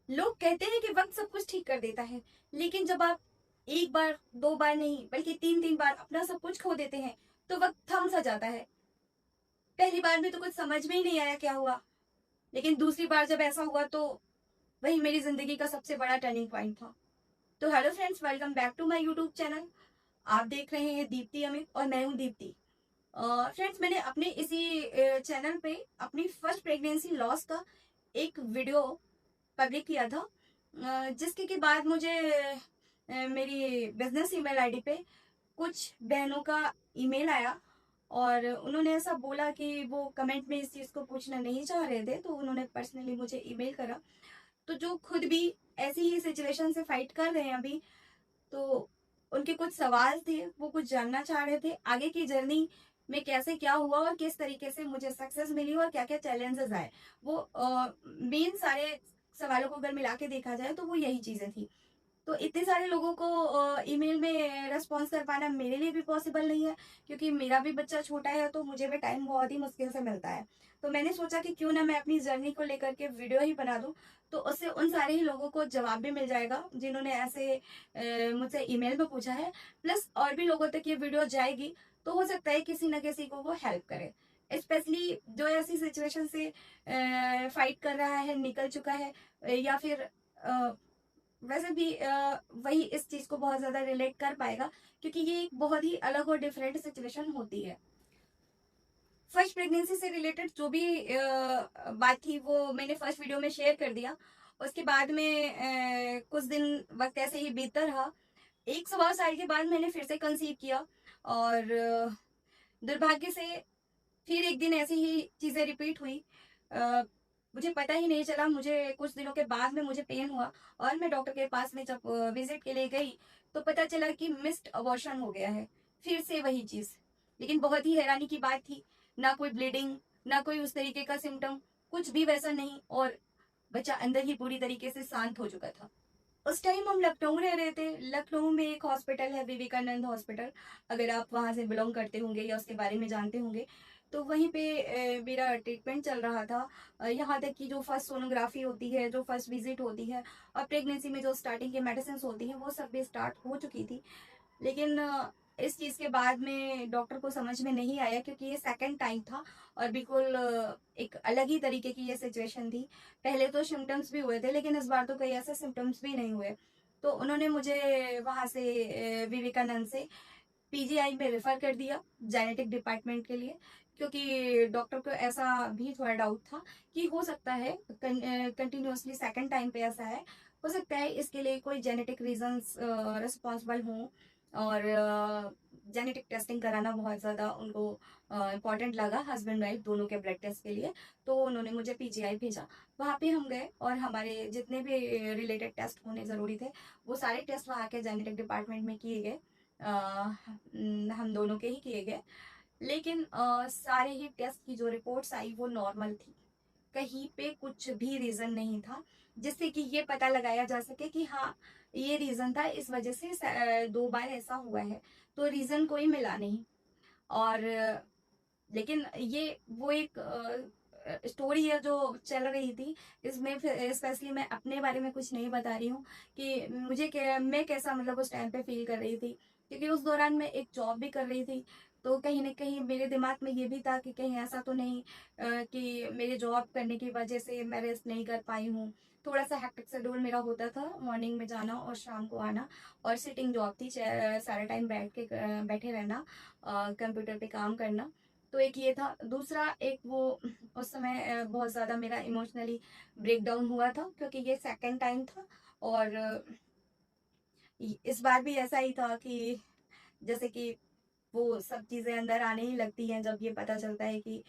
लोग कहते हैं कि वक्त सब कुछ ठीक कर देता है, लेकिन जब आप एक बार दो बार नहीं बल्कि तीन तीन बार अपना सब कुछ खो देते हैं तो वक्त थम सा जाता है। पहली बार में तो कुछ समझ में ही नहीं आया क्या हुआ, लेकिन दूसरी बार जब ऐसा हुआ तो वही मेरी जिंदगी का सबसे बड़ा टर्निंग पॉइंट था। तो hello friends, welcome back to my YouTube channel. आप देख रहे हैं दीप्ति अमित और मैं हूं दीप्ति। फ्रेंड्स, मैंने अपने इसी चैनल पे अपनी फर्स्ट प्रेगनेंसी लॉस का एक वीडियो पब्लिक किया था, जिसके के बाद मुझे मेरी बिजनेस ईमेल आईडी पे कुछ बहनों का ईमेल आया और उन्होंने ऐसा बोला कि वो कमेंट में इस चीज़ को पूछना नहीं चाह रहे थे, तो उन्होंने पर्सनली मुझे ईमेल करा। तो जो खुद भी ऐसी ही सिचुएशन से फाइट कर रहे हैं अभी, तो उनके कुछ सवाल थे, वो कुछ जानना चाह रहे थे आगे की जर्नी में कैसे क्या हुआ और किस तरीके से मुझे सक्सेस मिली और क्या क्या चैलेंजेस आए। वो मेन सारे सवालों को अगर मिला के देखा जाए तो वो यही चीजें थी। तो इतने सारे लोगों को ईमेल में रेस्पॉन्स कर पाना मेरे लिए भी पॉसिबल नहीं है, क्योंकि मेरा भी बच्चा छोटा है तो मुझे भी टाइम बहुत ही मुश्किल से मिलता है। तो मैंने सोचा कि क्यों ना मैं अपनी जर्नी को लेकर के वीडियो ही बना दूं, तो उससे उन सारे ही लोगों को जवाब भी मिल जाएगा जिन्होंने ऐसे मुझसे ईमेल में पूछा है। प्लस और भी लोगों तक ये वीडियो जाएगी, तो हो सकता है किसी न किसी को वो हेल्प करे, स्पेशली जो ऐसी सिचुएशन से फाइट कर रहा है, निकल चुका है, या फिर वैसे भी वही इस चीज को बहुत ज्यादा रिलेट कर पाएगा, क्योंकि ये एक बहुत ही अलग और डिफरेंट सिचुएशन होती है। फर्स्ट प्रेगनेंसी से रिलेटेड जो भी बात थी वो मैंने फर्स्ट वीडियो में शेयर कर दिया। उसके बाद में कुछ दिन वक्त ऐसे ही बीतता रहा। एक सवा साल के बाद मैंने फिर से कंसीव किया और दुर्भाग्य से फिर एक दिन ऐसी ही चीजें रिपीट हुई। अ, मुझे पता ही नहीं चला, मुझे कुछ दिनों के बाद में मुझे पेन हुआ और मैं डॉक्टर के पास में जब विजिट के लिए गई तो पता चला कि मिस्ड अबॉर्शन हो गया है। फिर से वही चीज, लेकिन बहुत ही हैरानी की बात थी, ना कोई ब्लीडिंग, ना कोई उस तरीके का सिम्टम, कुछ भी वैसा नहीं, और बच्चा अंदर ही पूरी तरीके से शांत हो चुका था। उस टाइम हम लखनऊ रह रहे थे। लखनऊ में एक हॉस्पिटल है, विवेकानंद हॉस्पिटल। अगर आप वहां से बिलोंग करते होंगे या उसके बारे में जानते होंगे, तो वहीं पे मेरा ट्रीटमेंट चल रहा था। यहाँ तक कि जो फर्स्ट सोनोग्राफी होती है, जो फर्स्ट विजिट होती है, और प्रेगनेंसी में जो स्टार्टिंग की मेडिसिन होती हैं, वो सब भी स्टार्ट हो चुकी थी। लेकिन इस चीज के बाद में डॉक्टर को समझ में नहीं आया, क्योंकि ये सेकंड टाइम था और बिल्कुल एक अलग ही तरीके की ये सिचुएशन थी। पहले तो सिम्टम्स भी हुए थे, लेकिन इस बार तो कोई ऐसे सिम्टम्स भी नहीं हुए। तो उन्होंने मुझे वहां से विवेकानंद से पीजीआई में रेफर कर दिया, जेनेटिक डिपार्टमेंट के लिए, क्योंकि डॉक्टर को ऐसा भी थोड़ा डाउट था कि हो सकता है कंटिन्यूअसली सेकंड टाइम पे ऐसा है, हो सकता है इसके लिए कोई जेनेटिक रीजंस रिस्पॉन्सिबल हों। और जेनेटिक टेस्टिंग कराना बहुत ज़्यादा उनको इम्पॉर्टेंट लगा, हस्बैंड वाइफ दोनों के ब्लड टेस्ट के लिए। तो उन्होंने मुझे पीजीआई भेजा। वहाँ पे हम गए और हमारे जितने भी रिलेटेड टेस्ट होने ज़रूरी थे, वो सारे टेस्ट वहाँ के जेनेटिक डिपार्टमेंट में किए गए। हम दोनों के ही किए गए। लेकिन सारे ही टेस्ट की जो रिपोर्ट्स आई वो नॉर्मल थी। कहीं पे कुछ भी रीजन नहीं था जिससे कि ये पता लगाया जा सके कि हाँ, ये रीजन था, इस वजह से दो बार ऐसा हुआ है। तो रीजन कोई मिला नहीं। और लेकिन ये वो एक स्टोरी है जो चल रही थी। इसमें स्पेशली मैं अपने बारे में कुछ नहीं बता रही हूँ कि मैं कैसा मतलब उस टाइम पे फील कर रही थी, क्योंकि उस दौरान मैं एक जॉब भी कर रही थी। तो कहीं ना कहीं मेरे दिमाग में ये भी था कि कहीं ऐसा तो नहीं कि मेरे जॉब करने की वजह से मैं रेस्ट नहीं कर पाई हूँ। थोड़ा सा हेक्टिक शेड्यूल मेरा होता था, मॉर्निंग में जाना और शाम को आना, और सिटिंग जॉब थी, सारा टाइम बैठे रहना, कंप्यूटर पे काम करना। तो एक ये था। दूसरा एक वो उस समय बहुत ज़्यादा मेरा इमोशनली ब्रेक डाउन हुआ था, क्योंकि ये सेकंड टाइम था। और इस बार भी ऐसा ही था कि जैसे कि वो सब चीज़ें अंदर आने ही लगती हैं जब ये पता चलता है कि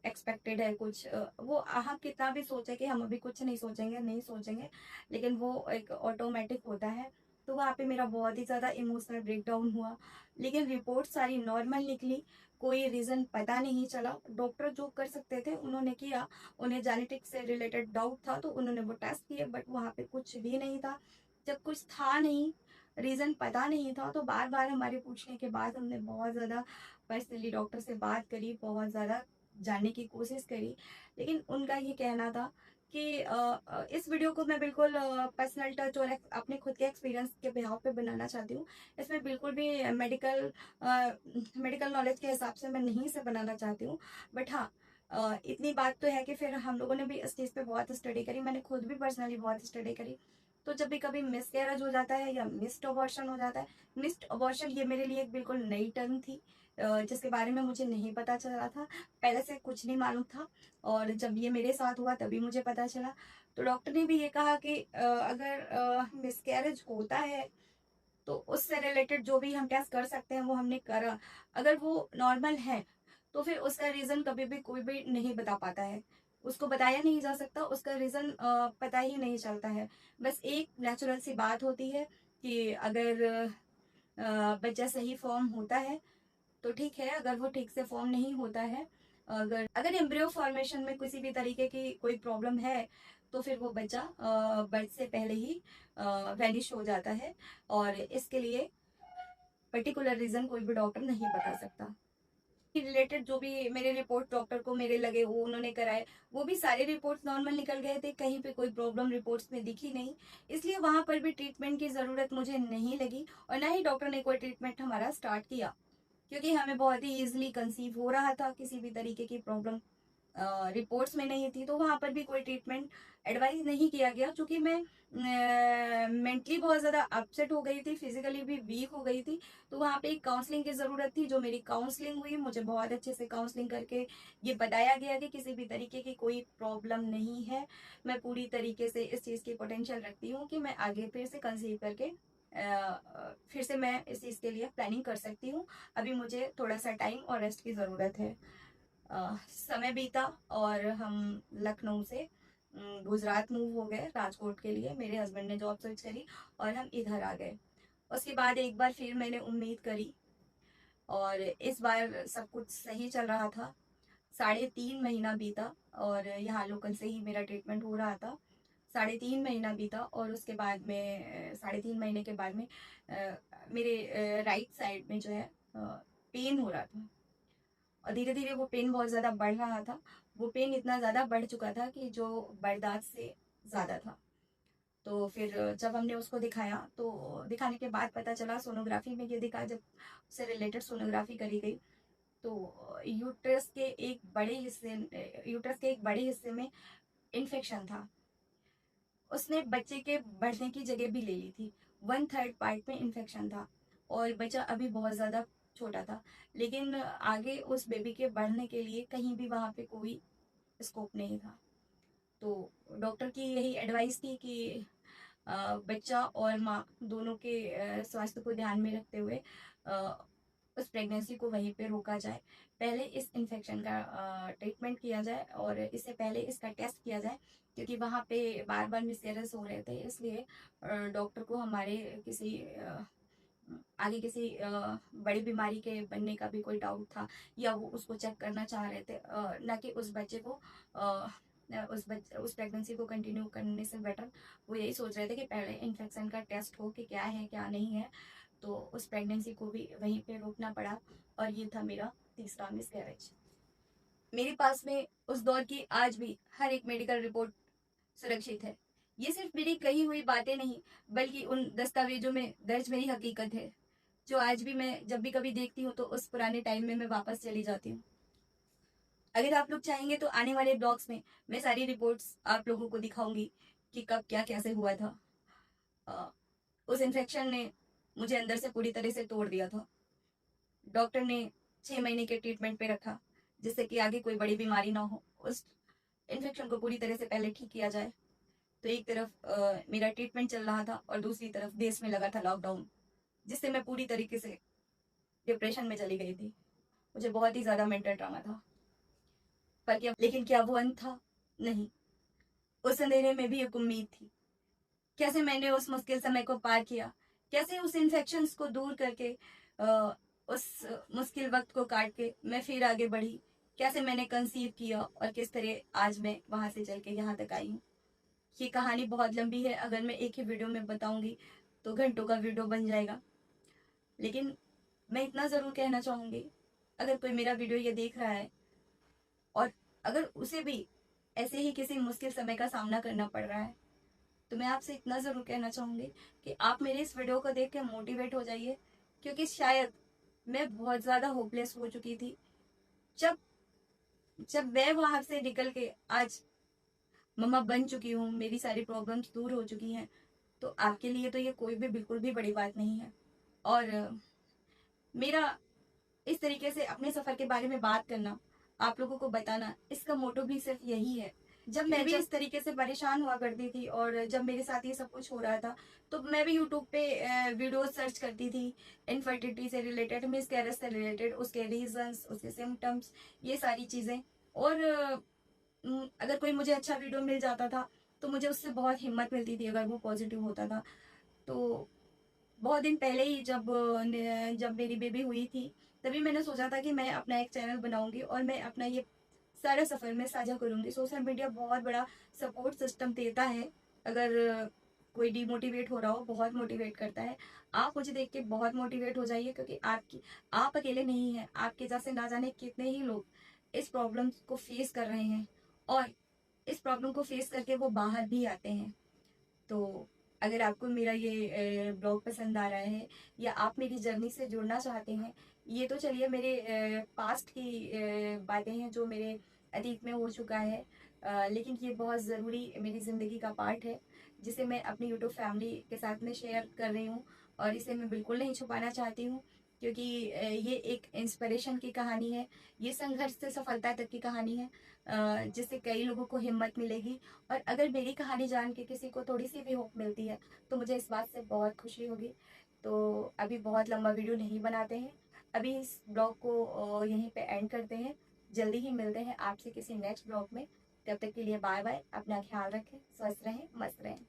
एक्सपेक्टेड है कुछ। वो हम कितना भी सोचे कि हम अभी कुछ नहीं सोचेंगे, नहीं सोचेंगे, लेकिन वो एक ऑटोमेटिक होता है। तो वहाँ पे मेरा बहुत ही ज़्यादा इमोशनल ब्रेकडाउन हुआ। लेकिन रिपोर्ट सारी नॉर्मल निकली, कोई रीज़न पता नहीं चला। डॉक्टर जो कर सकते थे उन्होंने किया। उन्हें जेनेटिक्स से रिलेटेड डाउट था तो उन्होंने वो टेस्ट किए, बट वहाँ पे कुछ भी नहीं था। जब कुछ था नहीं, रीज़न पता नहीं था, तो बार बार हमारे पूछने के बाद हमने बहुत ज़्यादा पर्सनली डॉक्टर से बात करी, बहुत ज़्यादा जानने की कोशिश करी। लेकिन उनका ये कहना था कि इस वीडियो को मैं बिल्कुल पर्सनल टच और अपने खुद के एक्सपीरियंस के बिहाव पे बनाना चाहती हूँ। इसमें बिल्कुल भी मेडिकल नॉलेज के हिसाब से मैं नहीं इसे बनाना चाहती हूँ। बट हाँ, इतनी बात तो है कि फिर हम लोगों ने भी इस चीज़ पे बहुत स्टडी करी, मैंने खुद भी पर्सनली बहुत स्टडी करी। तो जब भी कभी मिसकैरेज हो जाता है या मिस्ड अबॉर्शन हो जाता है, मिस्ड अबॉर्शन ये मेरे लिए एक बिल्कुल नई टर्म थी, जिसके बारे में मुझे नहीं पता चल रहा था, पहले से कुछ नहीं मालूम था। और जब ये मेरे साथ हुआ तभी मुझे पता चला। तो डॉक्टर ने भी ये कहा कि अगर मिसकैरेज होता है तो उससे रिलेटेड जो भी हम टेस्ट कर सकते हैं वो हमने करा। अगर वो नॉर्मल है तो फिर उसका रीज़न कभी भी कोई भी नहीं बता पाता है, उसको बताया नहीं जा सकता, उसका रीज़न पता ही नहीं चलता है। बस एक नेचुरल सी बात होती है कि अगर बच्चा सही फॉर्म होता है तो ठीक है, अगर वो ठीक से फॉर्म नहीं होता है, अगर अगर एम्ब्रियो फॉर्मेशन में किसी भी तरीके की कोई प्रॉब्लम है तो फिर वो बच्चा बर्थ से पहले ही वैनिश हो जाता है। और इसके लिए पर्टिकुलर रीजन कोई भी डॉक्टर नहीं बता सकता। रिलेटेड जो भी मेरे रिपोर्ट डॉक्टर को मेरे लगे वो उन्होंने कराए, वो भी सारे रिपोर्ट्स नॉर्मल निकल गए थे, कहीं पे कोई प्रॉब्लम रिपोर्ट्स में दिखी नहीं। इसलिए वहां पर भी ट्रीटमेंट की ज़रूरत मुझे नहीं लगी और ना ही डॉक्टर ने कोई ट्रीटमेंट हमारा स्टार्ट किया, क्योंकि हमें बहुत ही इजीली कंसीव हो रहा था, किसी भी तरीके की प्रॉब्लम रिपोर्ट्स में नहीं थी। तो वहाँ पर भी कोई ट्रीटमेंट एडवाइस नहीं किया गया, क्योंकि मैं मेंटली बहुत ज़्यादा अपसेट हो गई थी, फिजिकली भी वीक हो गई थी। तो वहाँ पे एक काउंसलिंग की ज़रूरत थी, जो मेरी काउंसलिंग हुई, मुझे बहुत अच्छे से काउंसलिंग करके ये बताया गया कि किसी भी तरीके की कोई प्रॉब्लम नहीं है। मैं पूरी तरीके से इस चीज़ की पोटेंशियल रखती हूँ कि मैं आगे फिर से कंसीव करके फिर से मैं इस चीज़ के लिए प्लानिंग कर सकती हूँ। अभी मुझे थोड़ा सा टाइम और रेस्ट की ज़रूरत है। समय बीता और हम लखनऊ से गुजरात मूव हो गए राजकोट के लिए, मेरे हस्बैंड ने जॉब स्विच करी और हम इधर आ गए। उसके बाद एक बार फिर मैंने उम्मीद करी और इस बार सब कुछ सही चल रहा था। 3.5 महीना बीता और यहाँ लोकल से ही मेरा ट्रीटमेंट हो रहा था। 3.5 महीना बीता और उसके बाद में 3.5 महीने के बाद में मेरे राइट साइड में जो है पेन हो रहा था और धीरे धीरे वो पेन बहुत ज़्यादा बढ़ रहा था। वो पेन इतना ज़्यादा बढ़ चुका था कि जो बर्दाश्त से ज़्यादा था। तो फिर जब हमने उसको दिखाया तो दिखाने के बाद पता चला, सोनोग्राफी में ये दिखा, जब उससे रिलेटेड सोनोग्राफी करी गई तो यूट्रस के एक बड़े हिस्से में इन्फेक्शन था। उसने बच्चे के बढ़ने की जगह भी ले ली थी। 1/3 पार्ट में इन्फेक्शन था और बच्चा अभी बहुत ज़्यादा छोटा था, लेकिन आगे उस बेबी के बढ़ने के लिए कहीं भी वहाँ पे कोई स्कोप नहीं था। तो डॉक्टर की यही एडवाइस थी कि बच्चा और माँ दोनों के स्वास्थ्य को ध्यान में रखते हुए उस प्रेगनेंसी को वहीं पे रोका जाए। पहले इस इन्फेक्शन का ट्रीटमेंट किया जाए और इससे पहले इसका टेस्ट किया जाए, क्योंकि वहाँ पे बार बार मिसकैरेज हो रहे थे। इसलिए डॉक्टर को हमारे किसी आगे किसी बड़ी बीमारी के बनने का भी कोई डाउट था, या वो उसको चेक करना चाह रहे थे, ना कि उस बच्चे को उस प्रेगनेंसी को कंटिन्यू करने से बेटर वो यही सोच रहे थे कि पहले इन्फेक्शन का टेस्ट हो कि क्या है क्या नहीं है। तो उस प्रेगनेंसी को भी वहीं पे रोकना पड़ा और ये था मेरा तीसरा मिसकैरेज। मेरे पास में उस दौर की आज भी हर एक मेडिकल रिपोर्ट सुरक्षित है। ये सिर्फ मेरी कही हुई बातें नहीं, बल्कि उन दस्तावेजों में दर्ज मेरी हकीकत है, जो आज भी मैं जब भी कभी देखती हूँ तो उस पुराने टाइम में मैं वापस चली जाती हूँ। अगर आप लोग चाहेंगे तो आने वाले ब्लॉग्स में मैं सारी रिपोर्ट्स आप लोगों को दिखाऊंगी कि कब क्या कैसे हुआ था। अ, उस इन्फेक्शन ने मुझे अंदर से पूरी तरह से तोड़ दिया था। डॉक्टर ने 6 महीने के ट्रीटमेंट पे रखा, जिससे कि आगे कोई बड़ी बीमारी ना हो, उस इन्फेक्शन को पूरी तरह से पहले ठीक किया जाए। तो एक तरफ मेरा ट्रीटमेंट चल रहा था और दूसरी तरफ देश में लगा था लॉकडाउन, जिससे मैं पूरी तरीके से डिप्रेशन में चली गई थी। मुझे बहुत ही ज़्यादा मेंटल ट्रॉमा था। पर क्या, लेकिन क्या वो अंत था? नहीं। उस अंधेरे में भी एक उम्मीद थी। कैसे मैंने उस मुश्किल समय को पार किया, कैसे उस इन्फेक्शन को दूर करके उस मुश्किल वक्त को काट के मैं फिर आगे बढ़ी, कैसे मैंने कंसीव किया और किस तरह आज मैं वहां से चल के यहाँ तक आई हूँ। ये कहानी बहुत लंबी है, अगर मैं एक ही वीडियो में बताऊंगी तो घंटों का वीडियो बन जाएगा। लेकिन मैं इतना ज़रूर कहना चाहूँगी, अगर कोई मेरा वीडियो ये देख रहा है और अगर उसे भी ऐसे ही किसी मुश्किल समय का सामना करना पड़ रहा है। तो मैं आपसे इतना ज़रूर कहना चाहूँगी कि आप मेरे इस वीडियो को देख के मोटिवेट हो जाइए, क्योंकि शायद मैं बहुत ज़्यादा होपलेस हो चुकी थी। जब जब मैं वहां से निकल के आज मम्मा बन चुकी हूँ, मेरी सारी प्रॉब्लम्स दूर हो चुकी हैं, तो आपके लिए तो ये कोई भी बिल्कुल भी बड़ी बात नहीं है। और मेरा इस तरीके से अपने सफ़र के बारे में बात करना, आप लोगों को बताना, इसका मोटो भी सिर्फ यही है। जब मैं भी इस तरीके से परेशान हुआ करती थी और जब मेरे साथ ये सब कुछ हो रहा था, तो मैं भी यूट्यूब पे वीडियो सर्च करती थी, इनफर्टिलिटी से रिलेटेड, मिसकैरेज से रिलेटेड, उसके रीजंस, उसके सिम्टम्स, ये सारी चीज़ें। और अगर कोई मुझे अच्छा वीडियो मिल जाता था तो मुझे उससे बहुत हिम्मत मिलती थी, अगर वो पॉजिटिव होता था। तो बहुत दिन पहले ही जब मेरी बेबी हुई थी, तभी मैंने सोचा था कि मैं अपना एक चैनल बनाऊंगी और मैं अपना ये सारा सफ़र में साझा करूंगी। सोशल मीडिया बहुत बड़ा सपोर्ट सिस्टम देता है। अगर कोई डिमोटिवेट हो रहा हो, बहुत मोटिवेट करता है। आप मुझे देख के बहुत मोटिवेट हो जाइए, क्योंकि आप अकेले नहीं हैं। आपके जैसे ना जाने कितने ही लोग इस प्रॉब्लम को फेस कर रहे हैं, और इस प्रॉब्लम को फेस करके वो बाहर भी आते हैं। तो अगर आपको मेरा ये ब्लॉग पसंद आ रहा है, या आप मेरी जर्नी से जुड़ना चाहते हैं, ये तो चलिए मेरे पास्ट की बातें हैं जो मेरे अतीत में हो चुका है, लेकिन ये बहुत ज़रूरी मेरी ज़िंदगी का पार्ट है, जिसे मैं अपनी यूट्यूब फैमिली के साथ में शेयर कर रही हूँ। और इसे मैं बिल्कुल नहीं छुपाना चाहती हूँ, क्योंकि ये एक इंस्पिरेशन की कहानी है, ये संघर्ष से सफलता तक की कहानी है, जिससे कई लोगों को हिम्मत मिलेगी। और अगर मेरी कहानी जान के किसी को थोड़ी सी भी होप मिलती है, तो मुझे इस बात से बहुत खुशी होगी। तो अभी बहुत लंबा वीडियो नहीं बनाते हैं, अभी इस ब्लॉग को यहीं पे एंड करते हैं। जल्दी ही मिलते हैं आपसे किसी नेक्स्ट ब्लॉग में। तब तक के लिए बाय बाय। अपना ख्याल रखें, स्वस्थ रहें, मस्त रहें।